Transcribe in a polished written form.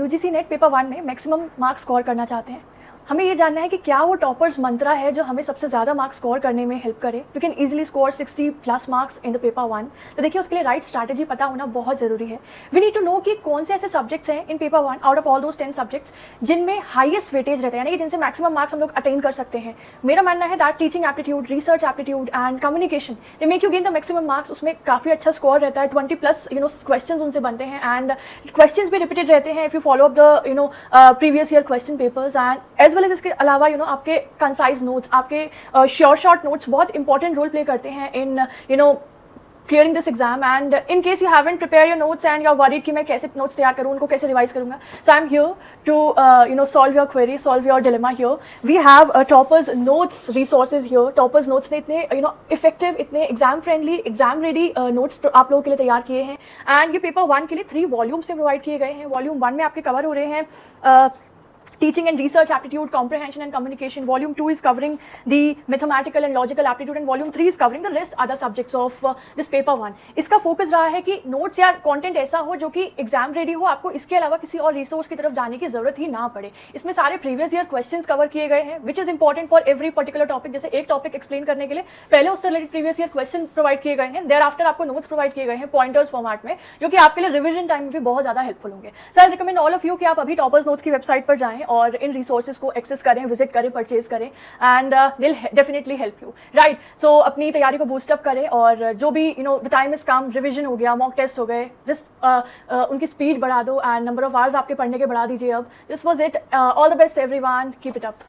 UGC net paper 1 में maximum marks score करना चाहते हैं, हमें ये जानना है कि क्या वो टॉपर्स मंत्रा है जो हमें सबसे ज़्यादा मार्क्स स्कोर करने में हेल्प करे। You can easily score 60+ marks in the paper 1। तो देखिए, उसके लिए राइट स्ट्रैटेजी पता होना बहुत ज़रूरी है। वी नीड टू नो कि कौन से ऐसे सब्जेक्ट्स हैं इन paper 1 out of all those 10 subjects जिनमें हाईएस्ट वेटेज रहता है, यानी कि जिनसे मैक्सिमम मार्क्स हम लोग अटेन कर सकते हैं। मेरा मानना है that teaching aptitude, research aptitude and communication they make you gain the maximum marks. उसमें काफ़ी अच्छा स्कोर रहता है, 20+ क्वेश्चन उनसे बनते हैं एंड क्वेश्चन भी रिपीटेड रहते हैं if you follow up the previous year question papers and as well as इसके अलावा आपके कंसाइज नोट्स, आपके शॉर्ट नोट्स बहुत इंपॉर्टेंट रोल प्ले करते हैं in clearing this exam. And in case you haven't prepare your notes and you are worried कि मैं कैसे नोट्स तैयार करूँ, उनको कैसे रिवाइज करूँगा, so I am here to solve your query, solve your dilemma here. We have toppers notes resources here. Toppers notes ने इतने इफेक्टिव, इतने exam friendly, exam ready notes आप लोगों के लिए तैयार किए हैं एंड ये पेपर 1 के लिए 3 वॉल्यूम्स में प्रोवाइड किए गए हैं। वॉल्यूम 1 में आपके कवर हो रहे हैं teaching and research aptitude, comprehension and communication. Volume 2 is covering the mathematical and logical aptitude and volume 3 is covering the rest other subjects of this paper 1. इसका फोकस रहा है कि नोट्स या कंटेंट ऐसा हो जो कि एग्जाम रेडी हो, आपको इसके अलावा किसी और रिसोर्स की तरफ जाने की जरूरत ही ना पड़े। इसमें सारे प्रीवियस ईयर क्वेश्चंस कवर किए गए हैं which is important for every particular topic. जैसे एक टॉपिक एक्सप्लेन करने के लिए पहले उससे related previous year question provide किए गए हैं, देयर आफ्टर आपको नोट्स प्रोवाइड किए गए हैं पॉइंटर्स फॉर्मेट में, जो कि आपके लिए रिविजन टाइम में भी बहुत ज्यादा हेल्पफुल होंगे। So I recommend all of you कि आप अभी टॉपर्स नोट्स की वेबसाइट पर जाएं और इन रिसोर्सेज को एक्सेस करें, विजिट करें, परचेज करें and will definitely help you, right. So अपनी तैयारी को बूस्ट अप करें और जो भी द टाइम इज कम, रिवीजन हो गया, मॉक टेस्ट हो गए, जस्ट उनकी स्पीड बढ़ा दो एंड नंबर ऑफ आवर्स आपके पढ़ने के बढ़ा दीजिए अब। This was it, all the best everyone, keep it up.